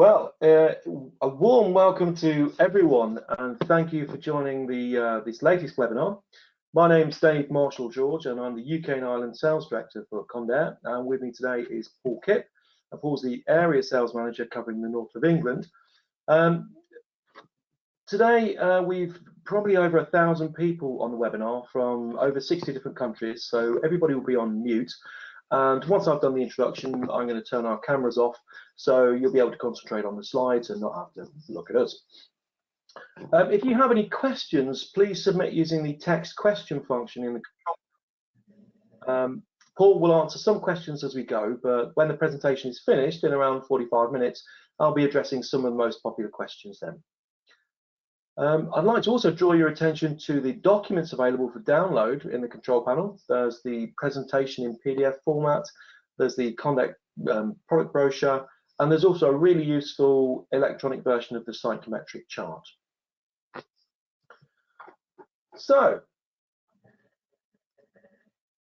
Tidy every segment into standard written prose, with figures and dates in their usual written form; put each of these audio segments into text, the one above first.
A warm welcome to everyone, and thank you for joining this latest webinar. My name's Dave Marshall-George, and I'm the UK and Ireland Sales Director for Condair. And with me today is Paul Kipp, and Paul's the Area Sales Manager covering the north of England. Today, we've probably over 1,000 people on the webinar from over 60 different countries, so everybody will be on mute. And once I've done the introduction, I'm going to turn our cameras off, so you'll be able to concentrate on the slides and not have to look at us. If you have any questions, please submit using the text question function in the control. Paul will answer some questions as we go, but when the presentation is finished in around 45 minutes, I'll be addressing some of the most popular questions then. I'd like to also draw your attention to the documents available for download in the control panel. There's the presentation in PDF format, there's the Condair product brochure, and there's also a really useful electronic version of the psychometric chart. So,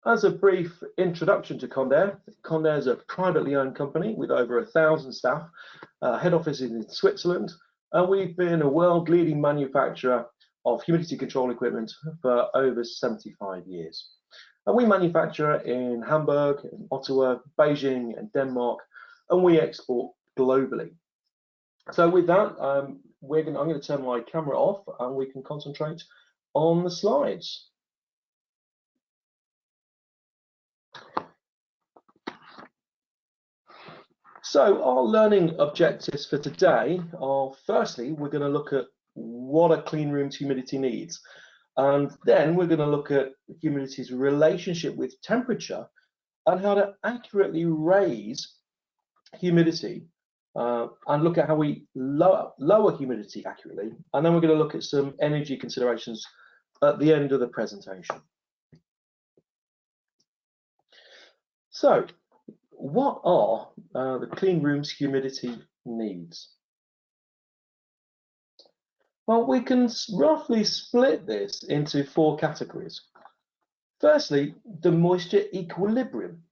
as a brief introduction to Condair, Condair is a privately owned company with over 1,000 staff. Head office is in Switzerland. And we've been a world-leading manufacturer of humidity control equipment for over 75 years. And we manufacture in Hamburg, in Ottawa, Beijing, and Denmark, and we export globally. So with that, I'm going to turn my camera off, and we can concentrate on the slides. So our learning objectives for today are, firstly, we're going to look at what a clean room's humidity needs. And then we're going to look at humidity's relationship with temperature and how to accurately raise humidity and look at how we lower humidity accurately. And then we're going to look at some energy considerations at the end of the presentation. So, what are the clean room's humidity needs? Well, we can roughly split this into 4 categories. Firstly, the moisture equilibrium.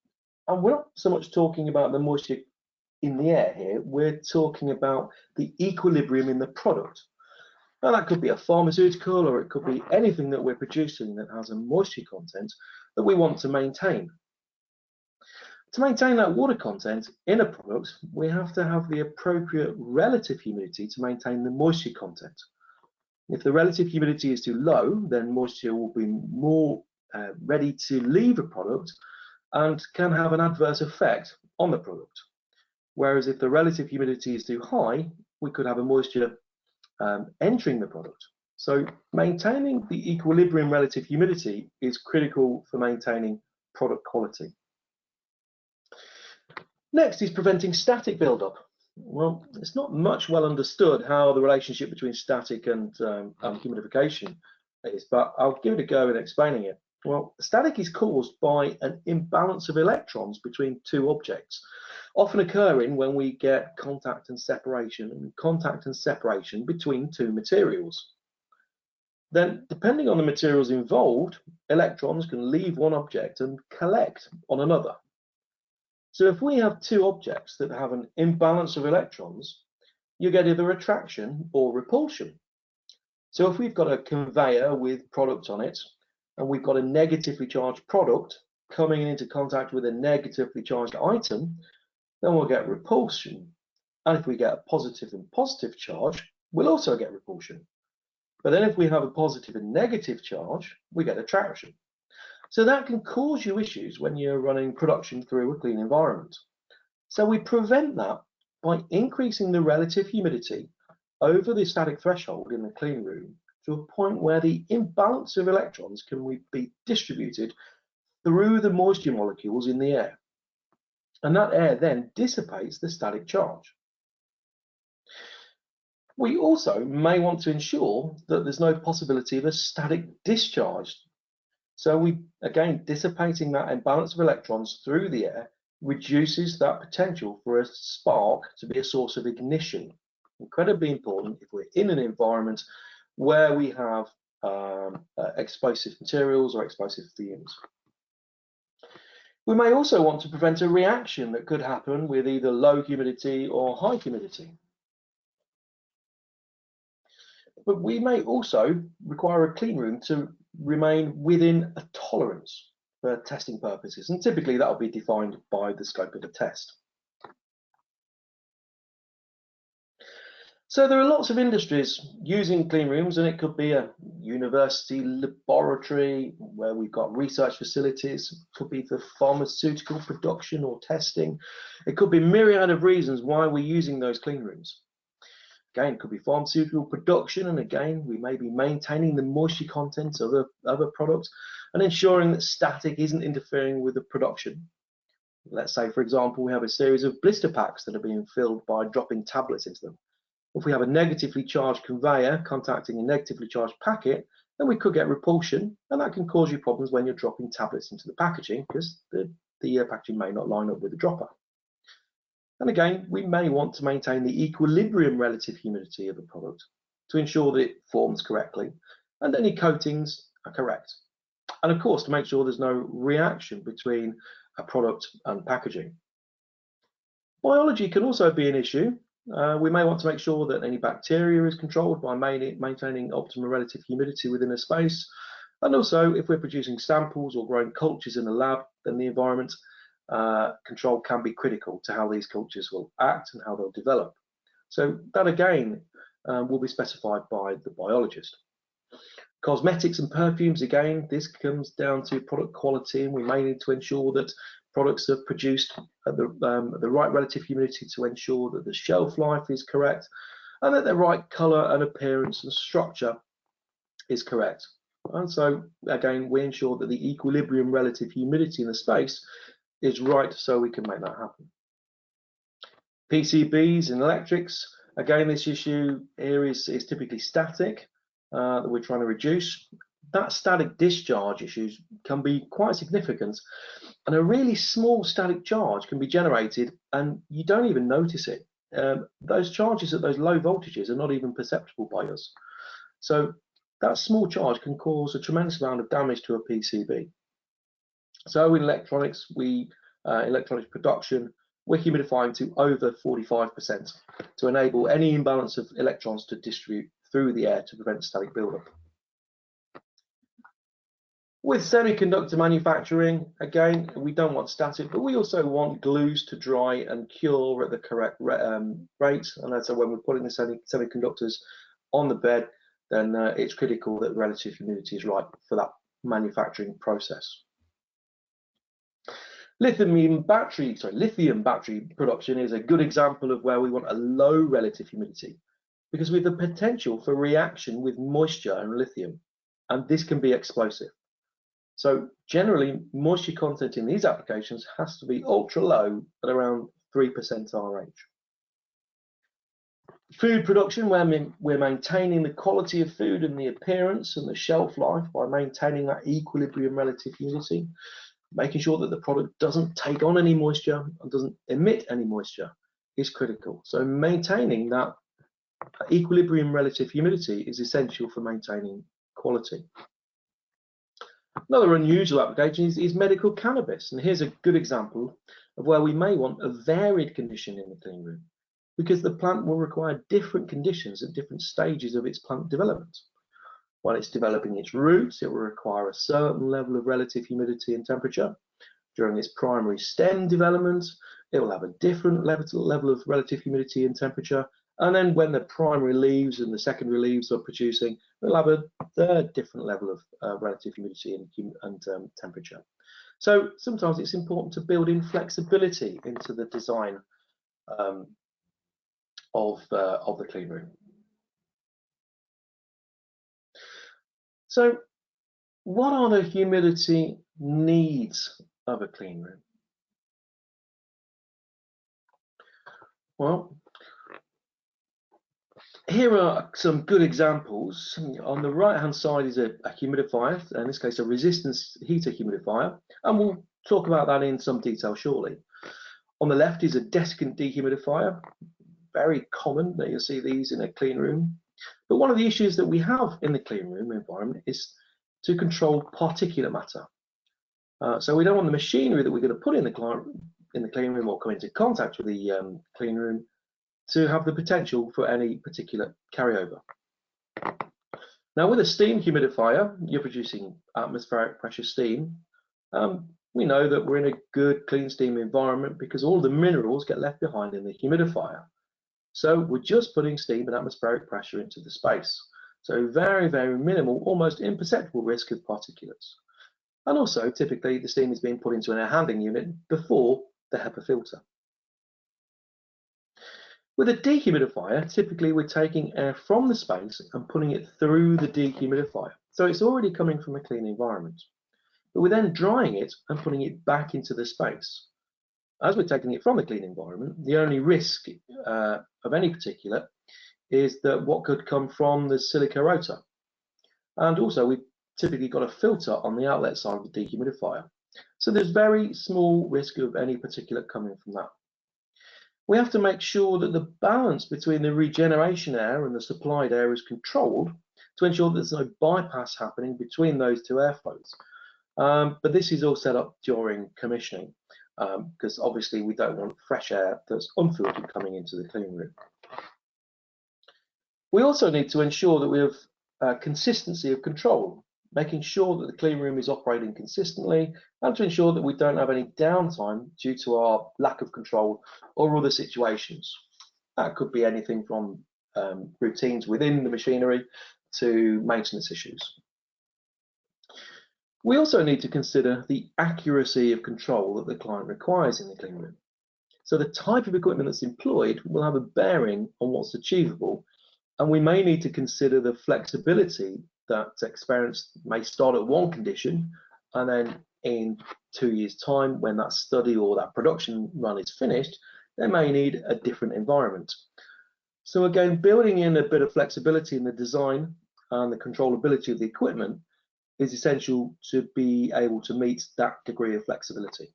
And we're not so much talking about the moisture in the air here, we're talking about the equilibrium in the product. Now, that could be a pharmaceutical, or it could be anything that we're producing that has a moisture content that we want to maintain. To maintain that water content in a product, we have to have the appropriate relative humidity to maintain the moisture content. If the relative humidity is too low, then moisture will be more ready to leave a product and can have an adverse effect on the product. Whereas if the relative humidity is too high, we could have a moisture entering the product. So maintaining the equilibrium relative humidity is critical for maintaining product quality. Next is preventing static buildup. Well, it's not much well understood how the relationship between static and humidification is, but I'll give it a go in explaining it. Well, static is caused by an imbalance of electrons between 2 objects, often occurring when we get contact and separation between 2 materials. Then, depending on the materials involved, electrons can leave one object and collect on another. So if we have 2 objects that have an imbalance of electrons, you get either attraction or repulsion. So if we've got a conveyor with product on it, and we've got a negatively charged product coming into contact with a negatively charged item, then we'll get repulsion. And if we get a positive and positive charge, we'll also get repulsion. But then if we have a positive and negative charge, we get attraction. So that can cause you issues when you're running production through a clean environment. So we prevent that by increasing the relative humidity over the static threshold in the clean room to a point where the imbalance of electrons can be distributed through the moisture molecules in the air. And that air then dissipates the static charge. We also may want to ensure that there's no possibility of a static discharge. So again, dissipating that imbalance of electrons through the air reduces that potential for a spark to be a source of ignition. Incredibly important if we're in an environment where we have explosive materials or explosive fumes. We may also want to prevent a reaction that could happen with either low humidity or high humidity. But we may also require a clean room to remain within a tolerance for testing purposes, and typically that will be defined by the scope of the test. So there are lots of industries using clean rooms, and it could be a university laboratory where we've got research facilities. It could be for pharmaceutical production or testing. It could be a myriad of reasons why we're using those clean rooms. Again, it could be pharmaceutical production, and again, we may be maintaining the moisture content of other products and ensuring that static isn't interfering with the production. Let's say, for example, we have a series of blister packs that are being filled by dropping tablets into them. If we have a negatively charged conveyor contacting a negatively charged packet, then we could get repulsion, and that can cause you problems when you're dropping tablets into the packaging because the packaging may not line up with the dropper. And again, we may want to maintain the equilibrium relative humidity of a product to ensure that it forms correctly and any coatings are correct. And of course, to make sure there's no reaction between a product and packaging. Biology can also be an issue. We may want to make sure that any bacteria is controlled by maintaining optimal relative humidity within a space. And also, if we're producing samples or growing cultures in a lab, then the environment control can be critical to how these cultures will act and how they'll develop. So that again will be specified by the biologist. Cosmetics and perfumes, again, this comes down to product quality, and we may need to ensure that products are produced at the right relative humidity to ensure that the shelf life is correct and that the right color and appearance and structure is correct. And so again, we ensure that the equilibrium relative humidity in the space is right so we can make that happen. PCBs and electrics, again, this issue here is typically static that we're trying to reduce. That static discharge issues can be quite significant, and a really small static charge can be generated and you don't even notice it. Those charges at those low voltages are not even perceptible by us. So that small charge can cause a tremendous amount of damage to a PCB. So in electronics, electronics production, we're humidifying to over 45% to enable any imbalance of electrons to distribute through the air to prevent static buildup. With semiconductor manufacturing, again, we don't want static, but we also want glues to dry and cure at the correct rate. And so when we're putting the semiconductors on the bed, then it's critical that the relative humidity is right for that manufacturing process. Lithium battery production is a good example of where we want a low relative humidity because we have the potential for reaction with moisture and lithium, and this can be explosive. So generally, moisture content in these applications has to be ultra low at around 3% RH. Food production, where we're maintaining the quality of food and the appearance and the shelf life by maintaining that equilibrium relative humidity, making sure that the product doesn't take on any moisture and doesn't emit any moisture is critical. So maintaining that equilibrium relative humidity is essential for maintaining quality. Another unusual application is medical cannabis, and here's a good example of where we may want a varied condition in the clean room because the plant will require different conditions at different stages of its plant development. While it's developing its roots, it will require a certain level of relative humidity and temperature. During its primary stem development, it will have a different level of relative humidity and temperature. And then when the primary leaves and the secondary leaves are producing, we'll have a third different level of relative humidity and temperature. So sometimes it's important to build in flexibility into the design of the clean room. So what are the humidity needs of a clean room? Well, here are some good examples. On the right-hand side is a humidifier, in this case a resistance heater humidifier, and we'll talk about that in some detail shortly. On the left is a desiccant dehumidifier, very common that you'll see these in a clean room. But one of the issues that we have in the clean room environment is to control particulate matter. So we don't want the machinery that we're going to put in the clean room or come into contact with the clean room to have the potential for any particular carryover. Now, with a steam humidifier, you're producing atmospheric pressure steam. We know that we're in a good clean steam environment because all the minerals get left behind in the humidifier. So we're just putting steam and atmospheric pressure into the space. So very, very minimal, almost imperceptible risk of particulates. And also, typically, the steam is being put into an air handling unit before the HEPA filter. With a dehumidifier, typically we're taking air from the space and putting it through the dehumidifier. So it's already coming from a clean environment. But we're then drying it and putting it back into the space. As we're taking it from the clean environment, the only risk of any particulate is that what could come from the silica rotor. And also we've typically got a filter on the outlet side of the dehumidifier. So there's very small risk of any particulate coming from that. We have to make sure that the balance between the regeneration air and the supplied air is controlled to ensure that there's no bypass happening between those two airflows. But this is all set up during commissioning because obviously we don't want fresh air that's unfiltered coming into the clean room. We also need to ensure that we have consistency of control, making sure that the clean room is operating consistently and to ensure that we don't have any downtime due to our lack of control or other situations. That could be anything from routines within the machinery to maintenance issues. We also need to consider the accuracy of control that the client requires in the clean room. So the type of equipment that's employed will have a bearing on what's achievable, and we may need to consider the flexibility that experience may start at one condition and then in 2 years' time, when that study or that production run is finished, they may need a different environment. So again, building in a bit of flexibility in the design and the controllability of the equipment is essential to be able to meet that degree of flexibility.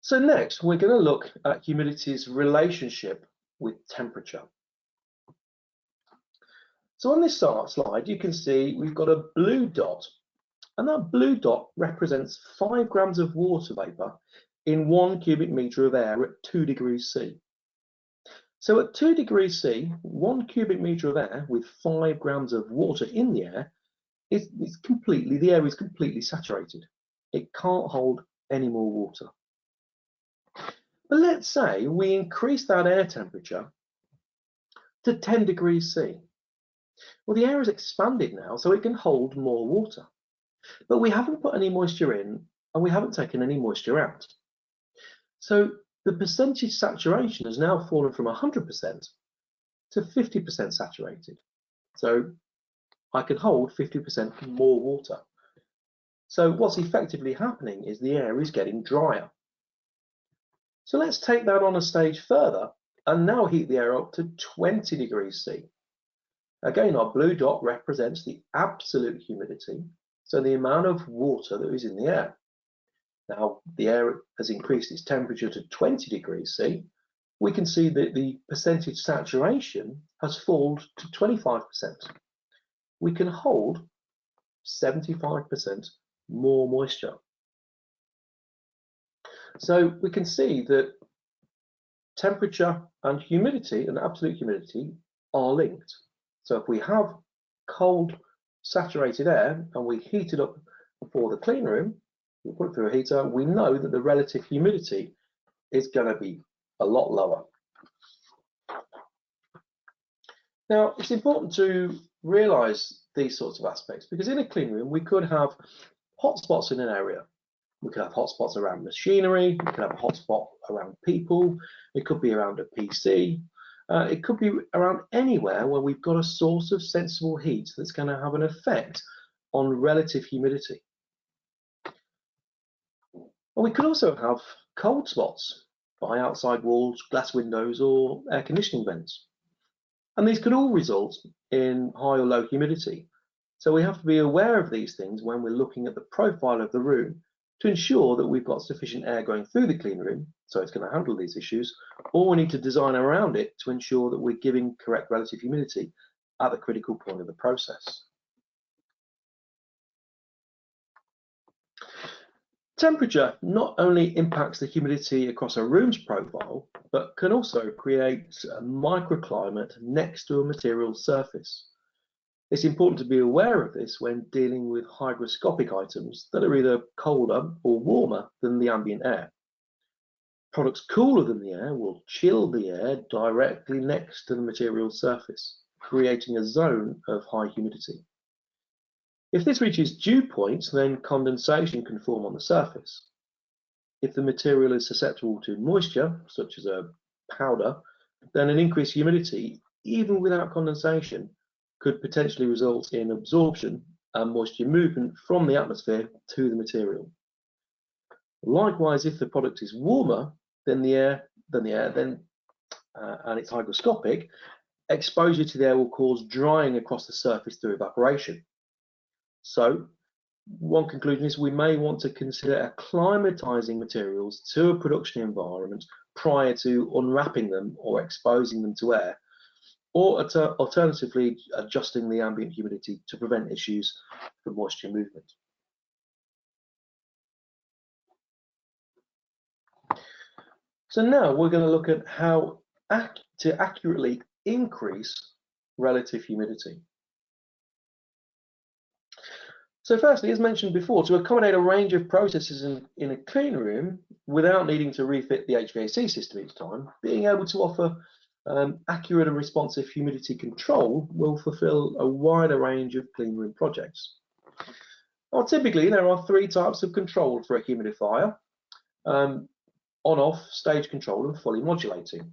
So next, we're going to look at humidity's relationship with temperature. So on this slide, you can see we've got a blue dot, and that blue dot represents 5 grams of water vapor in 1 cubic meter of air at 2 degrees C. So at 2 degrees C, 1 cubic meter of air with 5 grams of water in the air the air is completely saturated. It can't hold any more water. But let's say we increase that air temperature to 10 degrees C. Well, the air is expanded now, so it can hold more water. But we haven't put any moisture in, and we haven't taken any moisture out. So the percentage saturation has now fallen from 100% to 50% saturated. So I can hold 50% more water. So what's effectively happening is the air is getting drier. So let's take that on a stage further and now heat the air up to 20 degrees C. Again, our blue dot represents the absolute humidity, so the amount of water that is in the air. Now, the air has increased its temperature to 20 degrees C. We can see that the percentage saturation has fallen to 25%. We can hold 75% more moisture. So we can see that temperature and humidity and absolute humidity are linked. So if we have cold saturated air and we heat it up for the clean room, we put it through a heater, we know that the relative humidity is going to be a lot lower. Now, it's important to realize these sorts of aspects because in a clean room, we could have hotspots in an area. We could have hotspots around machinery, we could have a hotspot around people, it could be around a PC, it could be around anywhere where we've got a source of sensible heat that's going to have an effect on relative humidity. And we could also have cold spots by outside walls, glass windows, or air conditioning vents. And these could all result in high or low humidity. So we have to be aware of these things when we're looking at the profile of the room to ensure that we've got sufficient air going through the clean room, so it's going to handle these issues, or we need to design around it to ensure that we're giving correct relative humidity at the critical point of the process. Temperature not only impacts the humidity across a room's profile, but can also create a microclimate next to a material surface. It's important to be aware of this when dealing with hygroscopic items that are either colder or warmer than the ambient air. Products cooler than the air will chill the air directly next to the material surface, creating a zone of high humidity. If this reaches dew point, then condensation can form on the surface. If the material is susceptible to moisture, such as a powder, then an increased humidity, even without condensation, could potentially result in absorption and moisture movement from the atmosphere to the material. Likewise, if the product is warmer than the air, and it's hygroscopic, exposure to the air will cause drying across the surface through evaporation. So, one conclusion is we may want to consider acclimatizing materials to a production environment prior to unwrapping them or exposing them to air, or alternatively adjusting the ambient humidity to prevent issues from moisture movement. So now we're going to look at how to accurately increase relative humidity. So firstly, as mentioned before, to accommodate a range of processes in a clean room without needing to refit the HVAC system each time, being able to offer accurate and responsive humidity control will fulfill a wider range of clean room projects. Well, typically, there are three types of control for a humidifier: on-off, stage control, and fully modulating.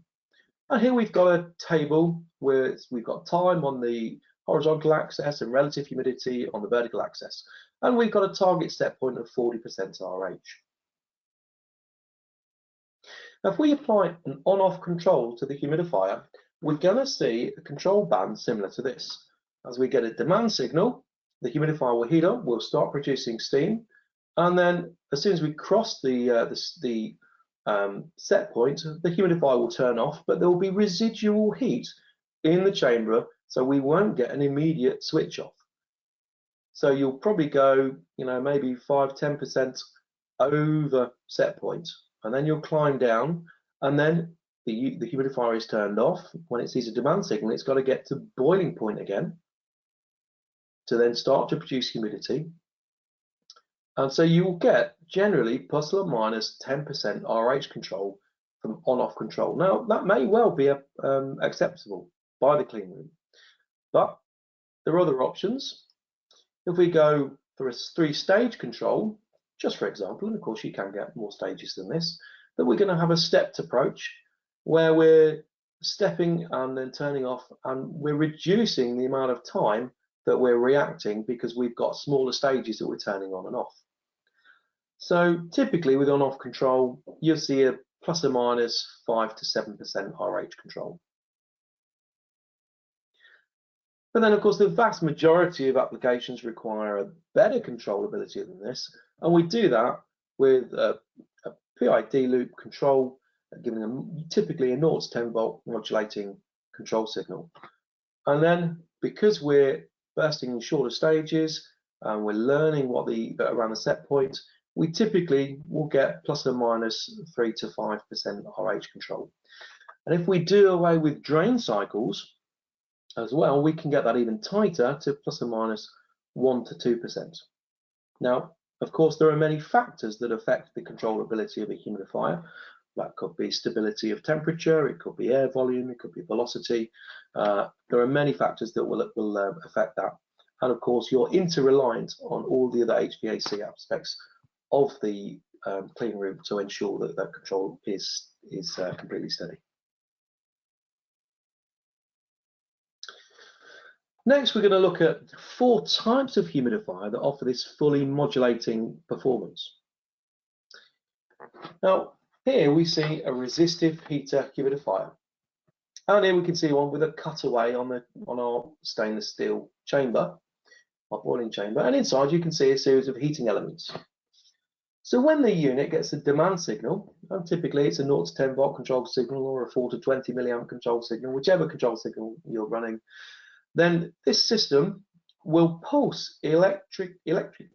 And here we've got a table where we've got time on the horizontal axis and relative humidity on the vertical axis, and we've got a target set point of 40% RH. Now, if we apply an on-off control to the humidifier, we're going to see a control band similar to this. As we get a demand signal, the humidifier will heat up, will start producing steam, and then as soon as we cross the set point, the humidifier will turn off, but there will be residual heat in the chamber, so we won't get an immediate switch off. So you'll probably go, maybe 5–10% over set point, and then you'll climb down, and then the humidifier is turned off. When it sees a demand signal, it's got to get to boiling point again to then start to produce humidity. And so you will get generally plus or minus 10% RH control from on-off control. Now, that may well be acceptable by the clean room, but there are other options. If we go for a 3-stage control, just for example, and of course you can get more stages than this, that we're going to have a stepped approach where we're stepping and then turning off, and we're reducing the amount of time that we're reacting because we've got smaller stages that we're turning on and off. So typically with on-off control, you'll see a plus or minus 5 to 7% RH control. But then, of course, the vast majority of applications require a better controllability than this, and we do that with a PID loop control, giving typically a 0 to 10 volt modulating control signal. And then, because we're bursting in shorter stages and we're learning around the set point, we typically will get plus or minus 3 to 5% RH control. And if we do away with drain cycles as well, we can get that even tighter to plus or minus 1 to 2%. Now, of course, there are many factors that affect the controllability of a humidifier. That could be stability of temperature, it could be air volume, it could be velocity. There are many factors that will affect that. And of course, you're interreliant on all the other HVAC aspects of the clean room to ensure that that control is completely steady. Next, we're going to look at 4 types of humidifier that offer this fully modulating performance. Now, here we see a resistive heater humidifier, and here we can see one with a cutaway on our stainless steel chamber, our boiling chamber, and inside you can see a series of heating elements. So when the unit gets a demand signal, and typically it's a 0 to 10 volt control signal or a 4 to 20 milliamp control signal, whichever control signal you're running, then this system will pulse electric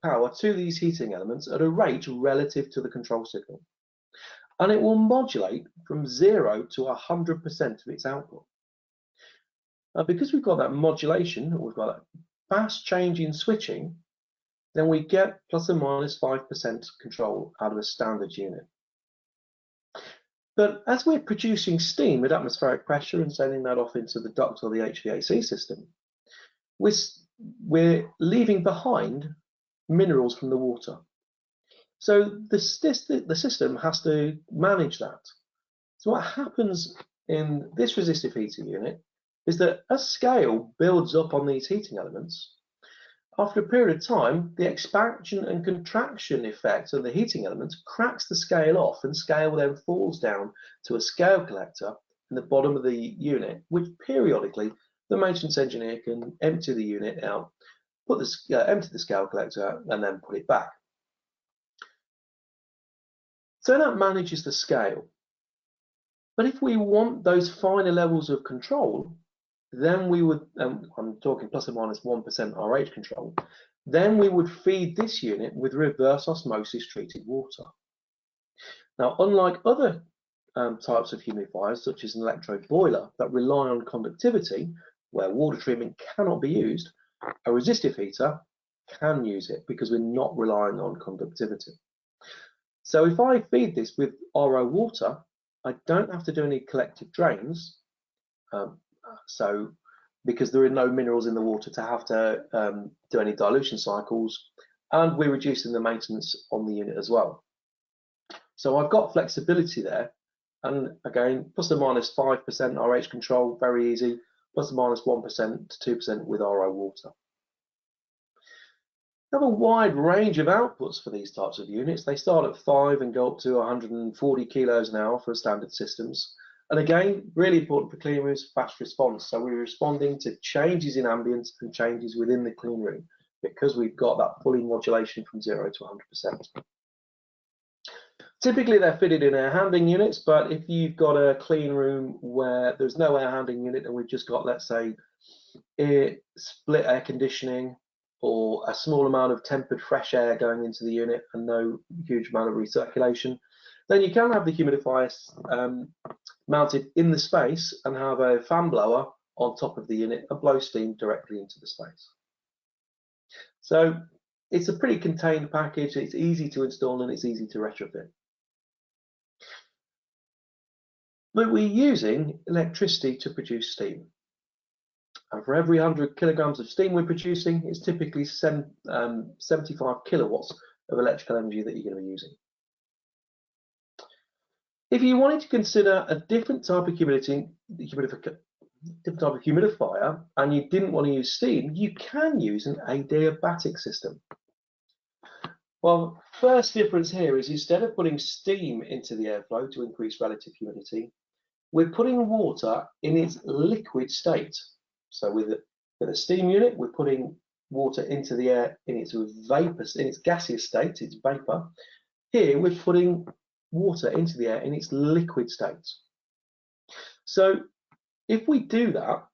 power to these heating elements at a rate relative to the control signal. And it will modulate from 0 to 100% of its output. Now, because we've got that modulation, we've got that fast change in switching, then we get plus or minus 5% control out of a standard unit. But as we're producing steam at atmospheric pressure and sending that off into the duct or the HVAC system, we're leaving behind minerals from the water. So the system has to manage that. So what happens in this resistive heating unit is that as scale builds up on these heating elements, after a period of time, the expansion and contraction effect of the heating elements cracks the scale off, and scale then falls down to a scale collector in the bottom of the unit, which periodically the maintenance engineer can empty the unit out, empty the scale collector, and then put it back. So that manages the scale. But if we want those finer levels of control, then we would, I'm talking plus or minus 1% RH control, then we would feed this unit with reverse osmosis treated water. Now, unlike other types of humidifiers, such as an electrode boiler that rely on conductivity, where water treatment cannot be used, a resistive heater can use it because we're not relying on conductivity. So if I feed this with RO water, I don't have to do any collective drains, because there are no minerals in the water to have to do any dilution cycles, and we're reducing the maintenance on the unit as well. So I've got flexibility there, and again, plus or minus 5% RH control, very easy, plus or minus 1% to 2% with RO water. We have a wide range of outputs for these types of units. They start at 5 and go up to 140 kilos an hour for standard systems. And again, really important for clean rooms, fast response. So we're responding to changes in ambience and changes within the clean room because we've got that fully modulation from 0 to 100%. Typically, they're fitted in air handling units, but if you've got a clean room where there's no air handling unit and we've just got, let's say, split air conditioning, or a small amount of tempered fresh air going into the unit and no huge amount of recirculation, then you can have the humidifier mounted in the space and have a fan blower on top of the unit and blow steam directly into the space. So it's a pretty contained package, it's easy to install and it's easy to retrofit. But we're using electricity to produce steam. And for every 100 kilograms of steam we're producing, it's typically 75 kilowatts of electrical energy that you're going to be using. If you wanted to consider a different type of humidifier and you didn't want to use steam, you can use an adiabatic system. Well, first difference here is instead of putting steam into the airflow to increase relative humidity, we're putting water in its liquid state. So with a steam unit, we're putting water into the air in its gaseous state, its vapor. Here, we're putting water into the air in its liquid state. So if we do that,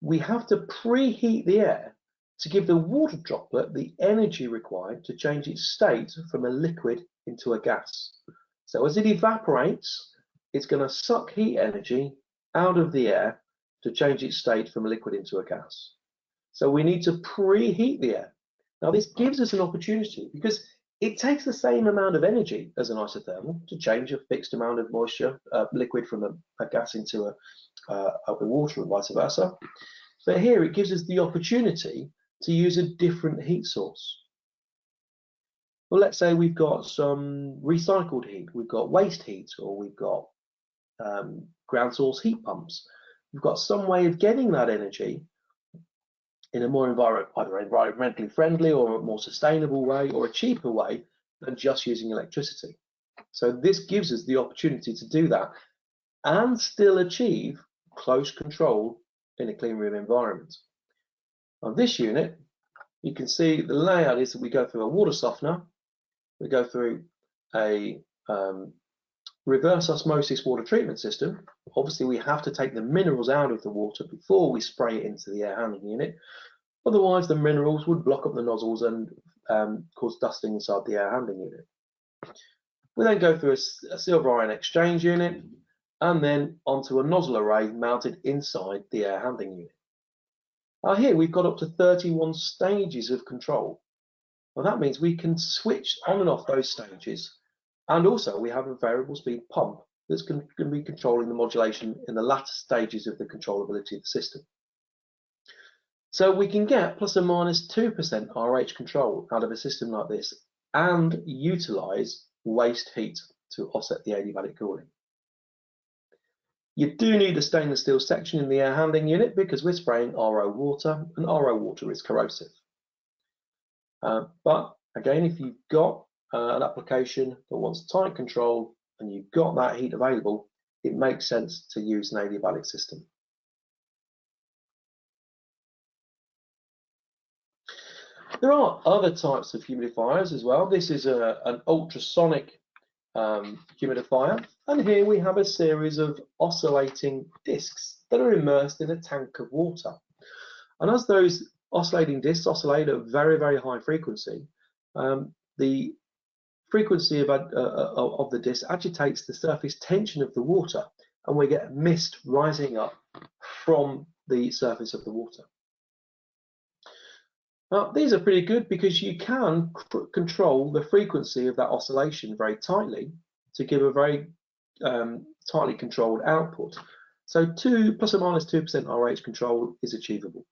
we have to preheat the air to give the water droplet the energy required to change its state from a liquid into a gas. So as it evaporates, it's going to suck heat energy out of the air to change its state from a liquid into a gas. So we need to preheat the air. Now this gives us an opportunity because it takes the same amount of energy as an isothermal to change a fixed amount of moisture, liquid from a gas into a water and vice versa. But here it gives us the opportunity to use a different heat source. Well, let's say we've got some recycled heat, we've got waste heat, or we've got ground source heat pumps. We've got some way of getting that energy in a more environmentally friendly or a more sustainable way or a cheaper way than just using electricity. So this gives us the opportunity to do that and still achieve close control in a clean room environment. On this unit, you can see the layout is that we go through a water softener, we go through a reverse osmosis water treatment system. Obviously, we have to take the minerals out of the water before we spray it into the air handling unit. Otherwise, the minerals would block up the nozzles and cause dusting inside the air handling unit. We then go through a silver ion exchange unit and then onto a nozzle array mounted inside the air handling unit. Now here we've got up to 31 stages of control. Well, that means we can switch on and off those stages, and also we have a variable speed pump that's going to be controlling the modulation in the latter stages of the controllability of the system. So we can get plus or minus 2% RH control out of a system like this and utilize waste heat to offset the adiabatic cooling. You do need a stainless steel section in the air handling unit because we're spraying RO water, and RO water is corrosive. But again, if you've got an application that wants tight control and you've got that heat available, it makes sense to use an adiabatic system. There are other types of humidifiers as well. This is an ultrasonic humidifier, and here we have a series of oscillating discs that are immersed in a tank of water. And as those oscillating discs oscillate at very, very high frequency, the frequency of the disc agitates the surface tension of the water, and we get mist rising up from the surface of the water. Now, these are pretty good because you can control the frequency of that oscillation very tightly to give a very tightly controlled output. So plus or minus 2% RH control is achievable.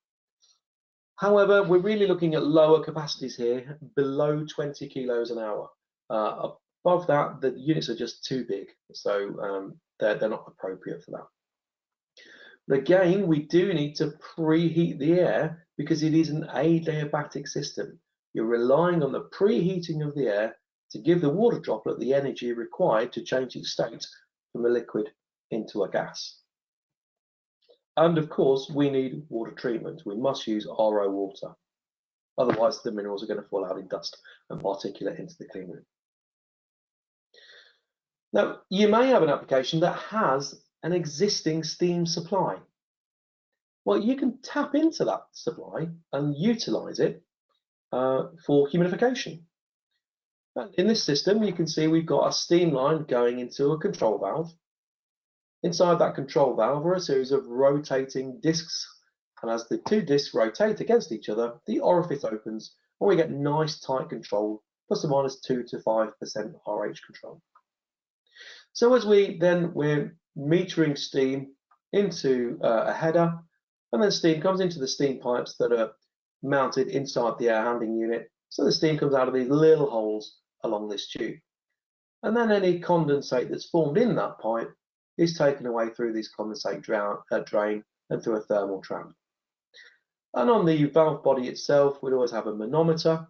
However, we're really looking at lower capacities here, below 20 kilos an hour. Above that, the units are just too big, so they're not appropriate for that. But again, we do need to preheat the air because it is an adiabatic system. You're relying on the preheating of the air to give the water droplet the energy required to change its state from a liquid into a gas. And of course, we need water treatment. We must use RO water. Otherwise, the minerals are going to fall out in dust and particulate into the clean room. Now, you may have an application that has an existing steam supply. Well, you can tap into that supply and utilize it for humidification. In this system, you can see we've got a steam line going into a control valve. Inside that control valve are a series of rotating discs, and as the two discs rotate against each other, the orifice opens and we get nice tight control, plus or minus 2 to 5% RH control. So as we're metering steam into a header, and then steam comes into the steam pipes that are mounted inside the air handling unit. So the steam comes out of these little holes along this tube. And then any condensate that's formed in that pipe is taken away through this condensate drain and through a thermal trap. And on the valve body itself, we'd always have a manometer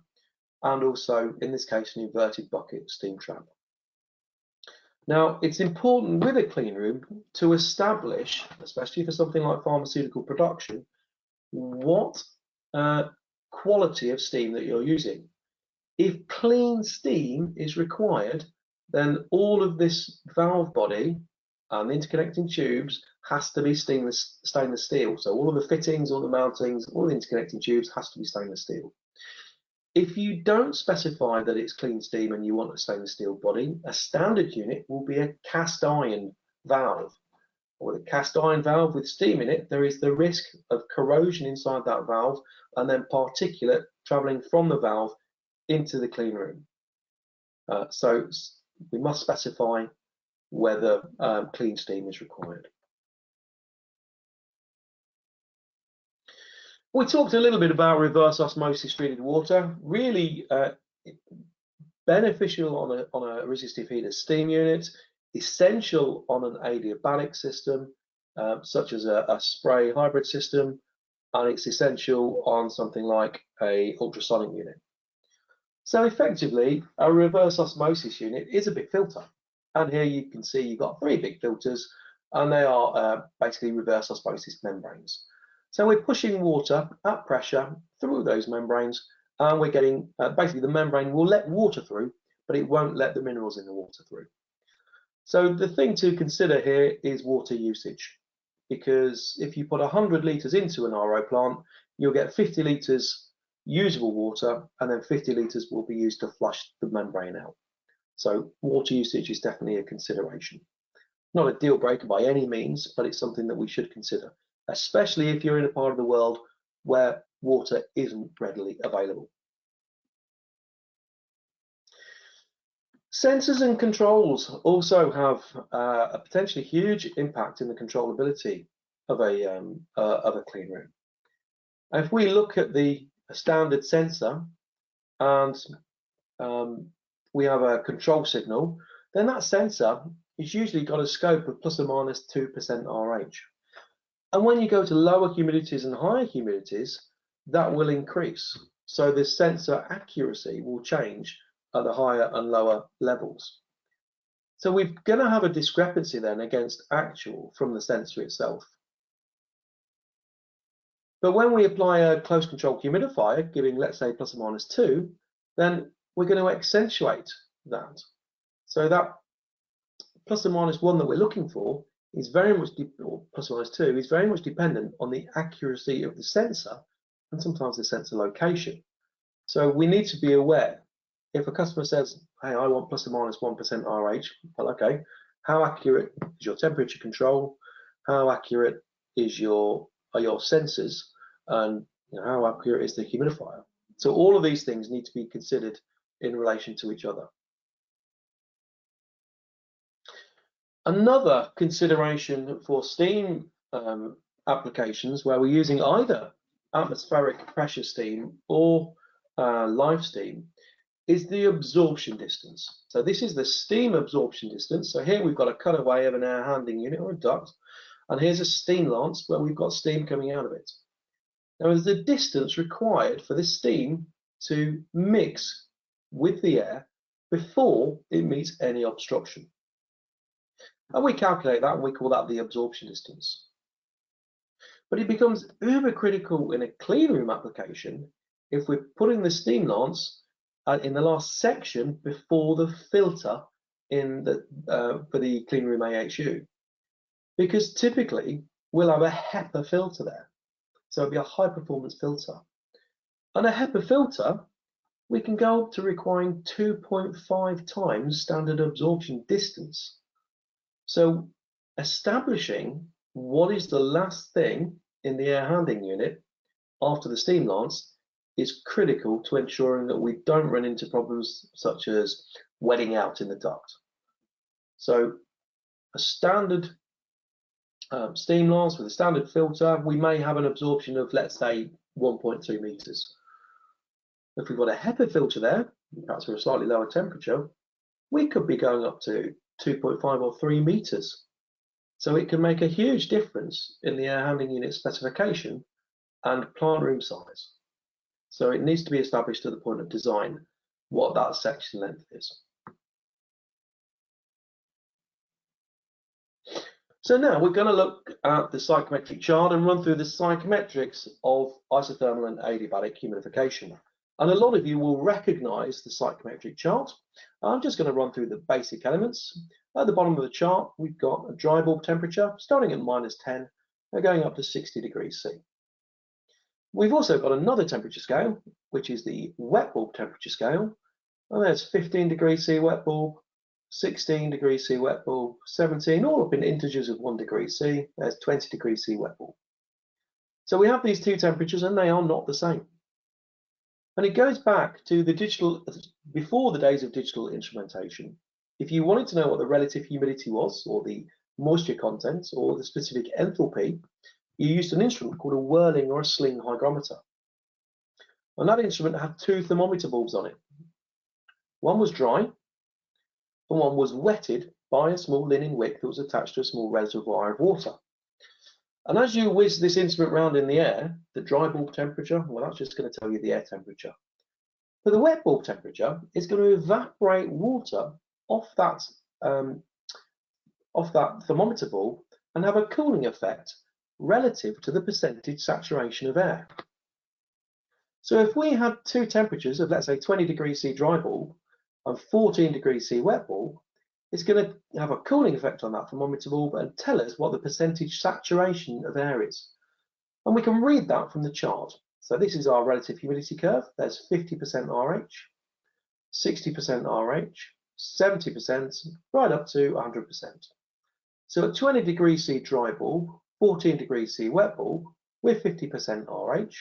and also, in this case, an inverted bucket steam trap. Now, it's important with a clean room to establish, especially for something like pharmaceutical production, what quality of steam that you're using. If clean steam is required, then all of this valve body and the interconnecting tubes has to be stainless steel. So all of the fittings, all the mountings, all the interconnecting tubes has to be stainless steel. If you don't specify that it's clean steam and you want a stainless steel body, a standard unit will be a cast iron valve. With a cast iron valve with steam in it, there is the risk of corrosion inside that valve and then particulate traveling from the valve into the clean room. So we must specify whether clean steam is required. We talked a little bit about reverse osmosis treated water, really beneficial on a resistive heater steam unit, essential on an adiabatic system, such as a spray hybrid system, and it's essential on something like a ultrasonic unit. So effectively, a reverse osmosis unit is a big filter. And here you can see you've got 3 big filters, and they are basically reverse osmosis membranes. So we're pushing water at pressure through those membranes, and we're getting, basically the membrane will let water through, but it won't let the minerals in the water through. So the thing to consider here is water usage, because if you put 100 litres into an RO plant, you'll get 50 litres usable water, and then 50 litres will be used to flush the membrane out. So water usage is definitely a consideration. Not a deal breaker by any means, but it's something that we should consider, especially if you're in a part of the world where water isn't readily available. Sensors and controls also have a potentially huge impact in the controllability of a clean room. If we look at the standard sensor and we have a control signal, then that sensor is usually got a scope of plus or minus 2% RH. And when you go to lower humidities and higher humidities, that will increase. So the sensor accuracy will change at the higher and lower levels. So we're going to have a discrepancy then against actual from the sensor itself. But when we apply a close control humidifier, giving, let's say, plus or minus 2, then we're going to accentuate that. So that plus or minus 1 that we're looking for is very much, or plus or minus 2, is very much dependent on the accuracy of the sensor and sometimes the sensor location. So we need to be aware. If a customer says, hey, I want plus or minus 1% RH, well, okay, how accurate is your temperature control? How accurate are your sensors? And how accurate is the humidifier? So all of these things need to be considered in relation to each other. Another consideration for steam applications where we're using either atmospheric pressure steam or live steam is the absorption distance. So this is the steam absorption distance. So here we've got a cutaway of an air handling unit or a duct, and here's a steam lance where we've got steam coming out of it. Now there's the distance required for the steam to mix with the air before it meets any obstruction. And we calculate that and we call that the absorption distance. But it becomes uber critical in a clean room application if we're putting the steam lance in the last section before the filter in the for the clean room AHU, because typically we'll have a HEPA filter there, so it'll be a high performance filter. And a HEPA filter, we can go up to requiring 2.5 times standard absorption distance. So establishing what is the last thing in the air handling unit after the steam lance is critical to ensuring that we don't run into problems such as wetting out in the duct. So a standard steam lance with a standard filter, we may have an absorption of, let's say, 1.2 meters. If we've got a HEPA filter there, perhaps for a slightly lower temperature, we could be going up to 2.5 or 3 meters. So it can make a huge difference in the air handling unit specification and plant room size. So it needs to be established at the point of design what that section length is. So now we're going to look at the psychrometric chart and run through the psychrometrics of isothermal and adiabatic humidification. And a lot of you will recognize the psychrometric chart. I'm just going to run through the basic elements. At the bottom of the chart, we've got a dry bulb temperature starting at -10 and going up to 60 degrees C. We've also got another temperature scale, which is the wet bulb temperature scale. And there's 15 degrees C wet bulb, 16 degrees C wet bulb, 17, all up in integers of 1 degree C. There's 20 degrees C wet bulb. So we have these two temperatures and they are not the same. And it goes back to the before the days of digital instrumentation. If you wanted to know what the relative humidity was, or the moisture content, or the specific enthalpy, you used an instrument called a whirling or a sling hygrometer. And that instrument had two thermometer bulbs on it. One was dry, and one was wetted by a small linen wick that was attached to a small reservoir of water. And as you whiz this instrument round in the air, the dry bulb temperature, well, that's just going to tell you the air temperature. But the wet bulb temperature is going to evaporate water off that thermometer bulb and have a cooling effect relative to the percentage saturation of air. So if we had two temperatures of, let's say, 20 degrees C dry bulb and 14 degrees C wet bulb, it's going to have a cooling effect on that thermometer bulb and tell us what the percentage saturation of air is. And we can read that from the chart. So this is our relative humidity curve. There's 50% RH, 60% RH, 70%, right up to 100%. So at 20 degrees C dry bulb, 14 degrees C wet bulb, with 50% RH.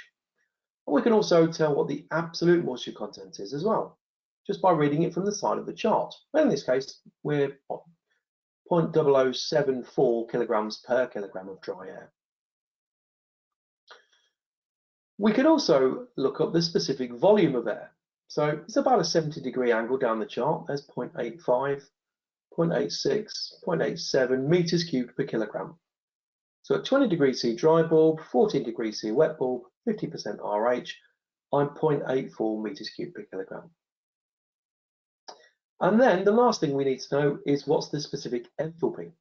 We can also tell what the absolute moisture content is as well, just by reading it from the side of the chart. In this case, we're 0.0074 kilograms per kilogram of dry air. We can also look up the specific volume of air. So it's about a 70-degree angle down the chart. There's 0.85, 0.86, 0.87 meters cubed per kilogram. So at 20 degrees C dry bulb, 14 degrees C wet bulb, 50% RH, I'm 0.84 meters cubed per kilogram. And then the last thing we need to know is what's the specific enthalpy.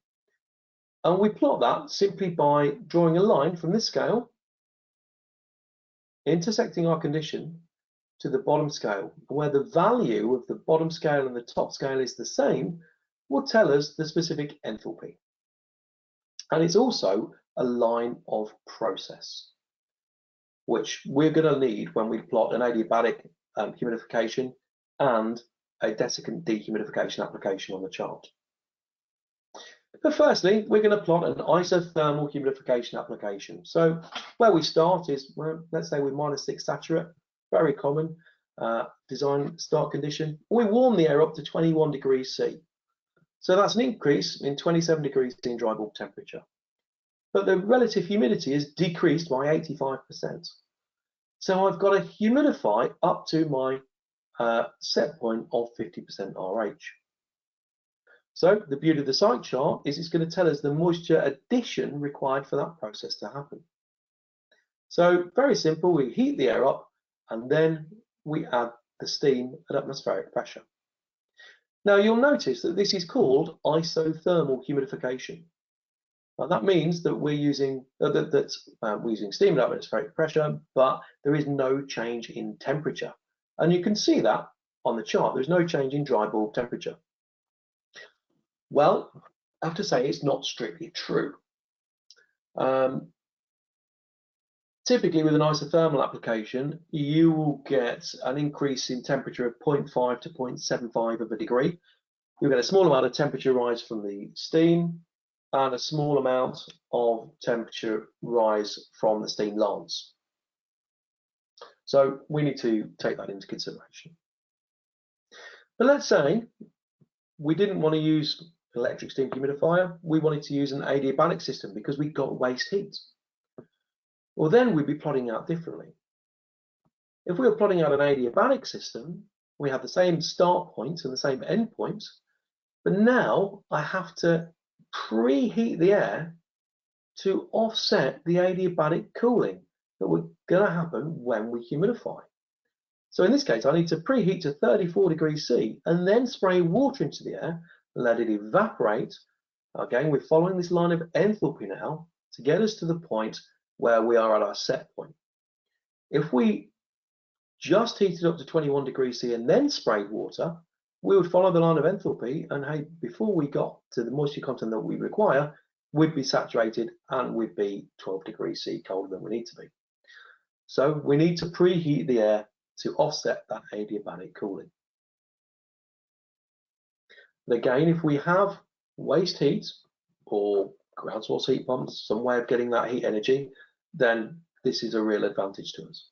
And we plot that simply by drawing a line from this scale, intersecting our condition to the bottom scale, where the value of the bottom scale and the top scale is the same, will tell us the specific enthalpy. And it's also a line of process, which we're going to need when we plot an adiabatic humidification and a desiccant dehumidification application on the chart. But firstly, we're going to plot an isothermal humidification application. So where we start is, well, let's say with -6 saturate, very common design start condition. We warm the air up to 21 degrees C. So that's an increase in 27 degrees C in dry bulb temperature. But the relative humidity is decreased by 85%. So I've got to humidify up to my set point of 50% RH. So the beauty of the site chart is it's going to tell us the moisture addition required for that process to happen. So very simple, we heat the air up and then we add the steam at atmospheric pressure. Now you'll notice that this is called isothermal humidification. Now that means that we're using steam at atmospheric pressure, but there is no change in temperature. And you can see that on the chart, there's no change in dry bulb temperature. Well, I have to say it's not strictly true. Typically with an isothermal application, you will get an increase in temperature of 0.5 to 0.75 of a degree. You'll get a small amount of temperature rise from the steam and a small amount of temperature rise from the steam lance. So we need to take that into consideration. But let's say we didn't want to use an electric steam humidifier, we wanted to use an adiabatic system because we got waste heat. Well, then we'd be plotting out differently. If we were plotting out an adiabatic system, we have the same start point and the same end point, but now I have to preheat the air to offset the adiabatic cooling that we're going to happen when we humidify. So in this case, I need to preheat to 34 degrees C and then spray water into the air and let it evaporate. Again, we're following this line of enthalpy now to get us to the point where we are at our set point. If we just heated up to 21 degrees C and then sprayed water, we would follow the line of enthalpy, and hey, before we got to the moisture content that we require, we'd be saturated and we'd be 12 degrees C colder than we need to be. So we need to preheat the air to offset that adiabatic cooling. And again, if we have waste heat or ground source heat pumps, some way of getting that heat energy, then this is a real advantage to us.